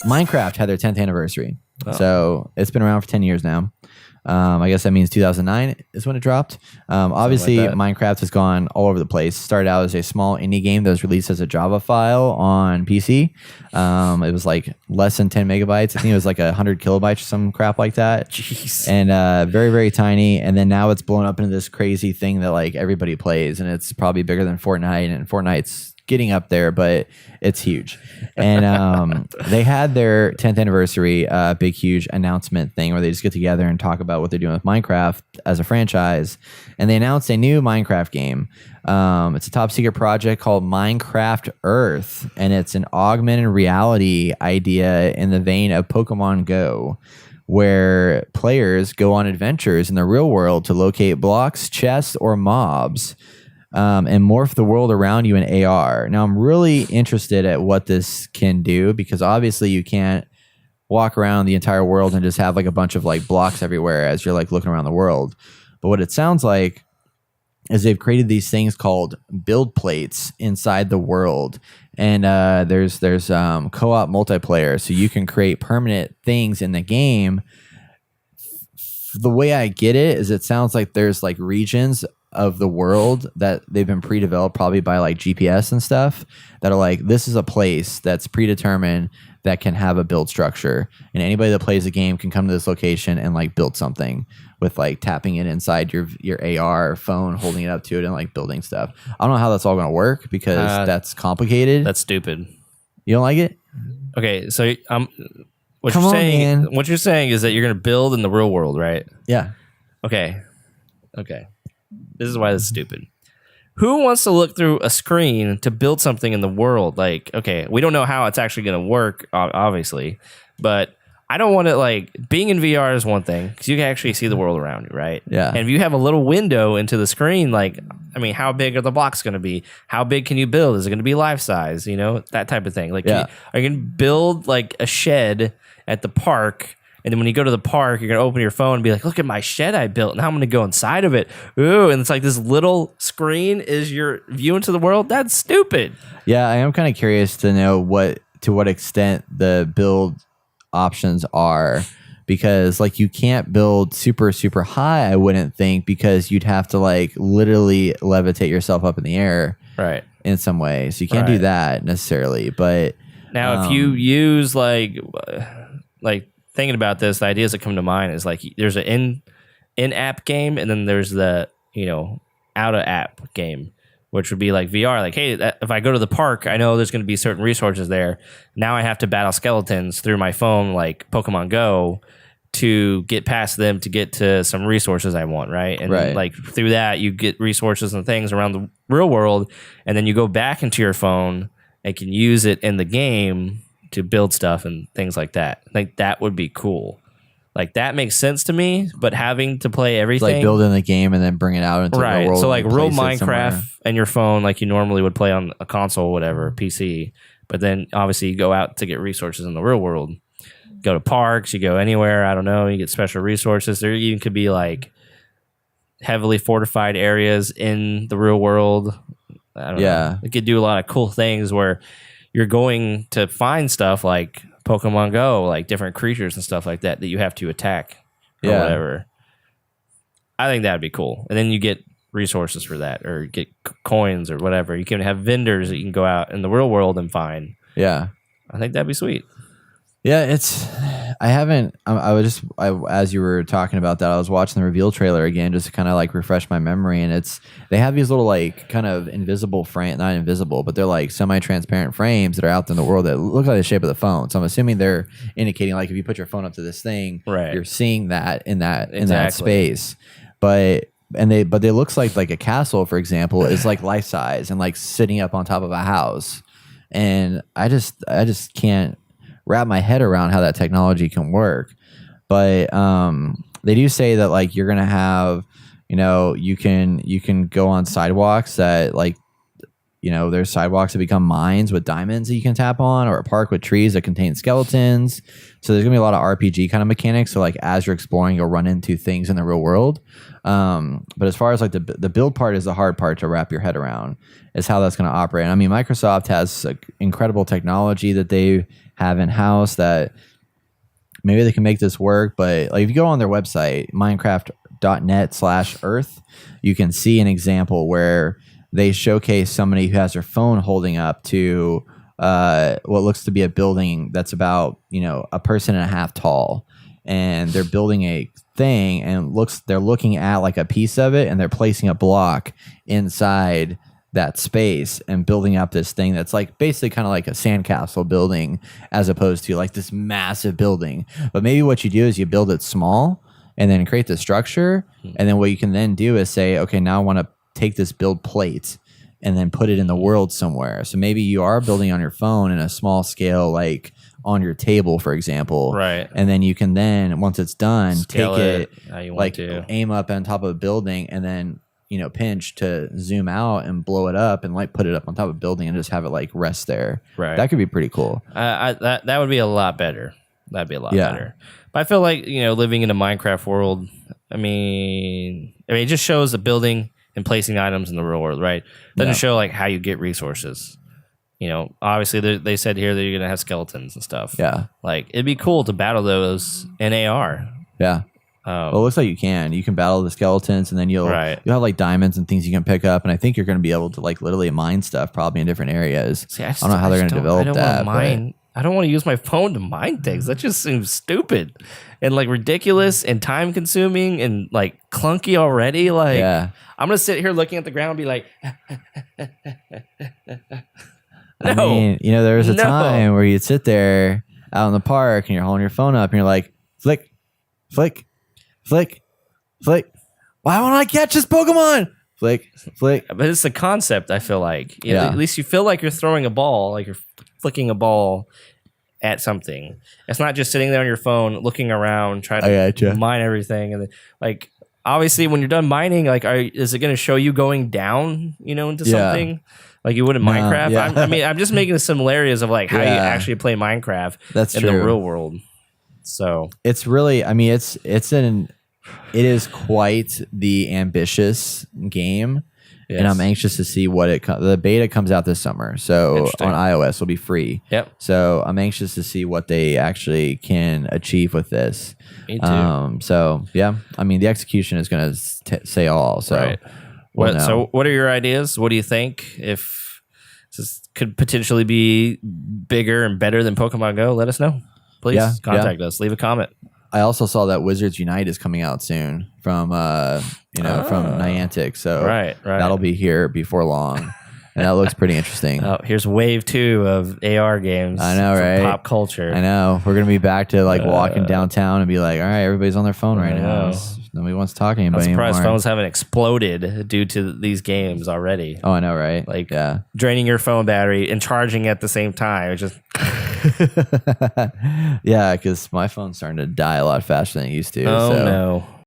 Minecraft had their 10th anniversary. Oh. So it's been around for 10 years now. I guess that means 2009 is when it dropped. Obviously, like that. Minecraft has gone all over the place. Started out as a small indie game that was released as a Java file on PC. It was like less than 10 megabytes. I think it was like 100 kilobytes or some crap like that. Jeez. And very, very tiny. And then now it's blown up into this crazy thing that like everybody plays. And it's probably bigger than Fortnite. And Fortnite's getting up there, but it's huge. And they had their 10th anniversary big huge announcement thing where they just get together and talk about what they're doing with Minecraft as a franchise. And they announced a new Minecraft game. It's a top secret project called Minecraft Earth, and it's an augmented reality idea in the vein of Pokemon Go, where players go on adventures in the real world to locate blocks, chests, or mobs. And morph the world around you in AR. Now, I'm really interested at what this can do, because obviously you can't walk around the entire world and just have like a bunch of like blocks everywhere as you're like looking around the world. But what it sounds like is they've created these things called build plates inside the world. And there's co-op multiplayer, so you can create permanent things in the game. The way I get it is it sounds like there's like regions of the world that they've been pre-developed probably by like GPS and stuff that are like, this is a place that's predetermined that can have a build structure, and anybody that plays the game can come to this location and like build something with like tapping it inside your AR phone, holding it up to it and like building stuff. I don't know how that's all going to work because that's complicated. That's stupid. You don't like it? Okay, so what Come you're on, saying man. what you're saying is that you're going to build in the real world, right? Yeah. Okay. This is why this is stupid. Who wants to look through a screen to build something in the world? Like, okay, we don't know how it's actually going to work, obviously, but I don't want to, like, being in VR is one thing because you can actually see the world around you, right? Yeah. And if you have a little window into the screen, like, I mean, how big are the blocks going to be? How big can you build? Is it going to be life size? You know, that type of thing. Like, Yeah. are you going to build like a shed at the park? And then when you go to the park, you're going to open your phone and be like, look at my shed I built. Now I'm going to go inside of it. Ooh, and it's like this little screen is your view into the world. That's stupid. Yeah, I am kind of curious to know to what extent the build options are, because like you can't build super, super high, I wouldn't think, because you'd have to like literally levitate yourself up in the air Right. in some way. So you can't do that necessarily. But now if you use like thinking about this, the ideas that come to mind is like there's an in-app game, and then there's the, you know, out-of-app game, which would be like VR. Like, hey, if I go to the park, I know there's going to be certain resources there. Now I have to battle skeletons through my phone, like Pokemon Go, to get past them to get to some resources I want, right? And like through that, you get resources and things around the real world, and then you go back into your phone and can use it in the game to build stuff and things like that. Like, that would be cool. Like, that makes sense to me, but having to play everything... It's like build in the game and then bring it out into the real world. So, like, real Minecraft Minecraft and your phone, like you normally would play on a console or whatever, PC. But then, obviously, you go out to get resources in the real world. Go to parks, you go anywhere, I don't know, you get special resources. There even could be, like, heavily fortified areas in the real world. I don't know. It could do a lot of cool things where you're going to find stuff like Pokemon Go, like different creatures and stuff like that you have to attack or whatever. I think that'd be cool. And then you get resources for that, or get coins or whatever. You can have vendors that you can go out in the real world and find. Yeah. I think that'd be sweet. Yeah, as you were talking about that, I was watching the reveal trailer again just to kind of like refresh my memory, and they have these little like kind of invisible not invisible, but they're like semi-transparent frames that are out there in the world that look like the shape of the phone. So I'm assuming they're indicating like if you put your phone up to this thing, you're seeing that in that space. But they looks like a castle, for example, is like life size and like sitting up on top of a house. And I just can't wrap my head around how that technology can work. But they do say that like you're gonna have, you know, you can go on sidewalks that like there's sidewalks that become mines with diamonds that you can tap on, or a park with trees that contain skeletons. So there's gonna be a lot of RPG kind of mechanics. So like as you're exploring, you'll run into things in the real world. But as far as like the build part is the hard part to wrap your head around, is how that's going to operate. I mean, Microsoft has incredible technology that they have in house that maybe they can make this work. But like if you go on their website, Minecraft.net/Earth, you can see an example where they showcase somebody who has their phone holding up to what looks to be a building that's about a person and a half tall, and they're building a thing, and they're looking at like a piece of it, and they're placing a block inside that space and building up this thing that's like basically kind of like a sandcastle building, as opposed to like this massive building. But maybe what you do is you build it small and then create the structure, and then what you can then do is say, okay, now I want to take this build plate and then put it in the world somewhere. So maybe you are building on your phone in a small scale, like on your table, for example. Right. And then you can then, once it's done, Scale take it how you want like to. aim up on top of a building, and then pinch to zoom out and blow it up and like put it up on top of a building and just have it like rest there. Right. That could be pretty cool. That would be a lot better. That'd be a lot better. But I feel like living in a Minecraft world. I mean, it just shows the building and placing items in the real world, right? Doesn't show like how you get resources. Obviously they said here that you're gonna have skeletons and stuff. Yeah. Like it'd be cool to battle those in AR. Yeah. Well, it looks like you can battle the skeletons, and then you'll have like diamonds and things you can pick up, and I think you're going to be able to like literally mine stuff probably in different areas. See, I don't know how they're going to develop that. I don't want to use my phone to mine things. That just seems stupid and like ridiculous and time consuming and like clunky already. Like I'm going to sit here looking at the ground and be like, I mean, there was a time where you'd sit there out in the park and you're holding your phone up and you're like, flick, flick, flick, flick. Why won't I catch this Pokemon? Flick, flick. But it's the concept, I feel like. At least you feel like you're throwing a ball, like you're flicking a ball at something. It's not just sitting there on your phone, looking around, trying to mine everything. And like, obviously, when you're done mining, like, is it going to show you going down, into something? Like you would in Minecraft? I mean, I'm just making the similarities of like how you actually play Minecraft in the real world. So it's really, I mean, it is quite the ambitious game, and I'm anxious to see what the beta comes out this summer. So on iOS, it'll be free. Yep. So I'm anxious to see what they actually can achieve with this. Me too. So yeah, I mean, the execution is going to say all. So, So what are your ideas? What do you think? If this could potentially be bigger and better than Pokemon Go, let us know. Please contact us. Leave a comment. I also saw that Wizards Unite is coming out soon from from Niantic. So that'll be here before long. And that looks pretty interesting. Oh, here's wave 2 of AR games. I know, right? Pop culture. I know. We're going to be back to like walking downtown and be like, all right, everybody's on their phone right now. Nobody wants to talk to anybody anymore. I'm surprised phones haven't exploded due to these games already. Oh, I know, right? Like draining your phone battery and charging at the same time. It's just... Yeah, because my phone's starting to die a lot faster than it used to. Oh, no.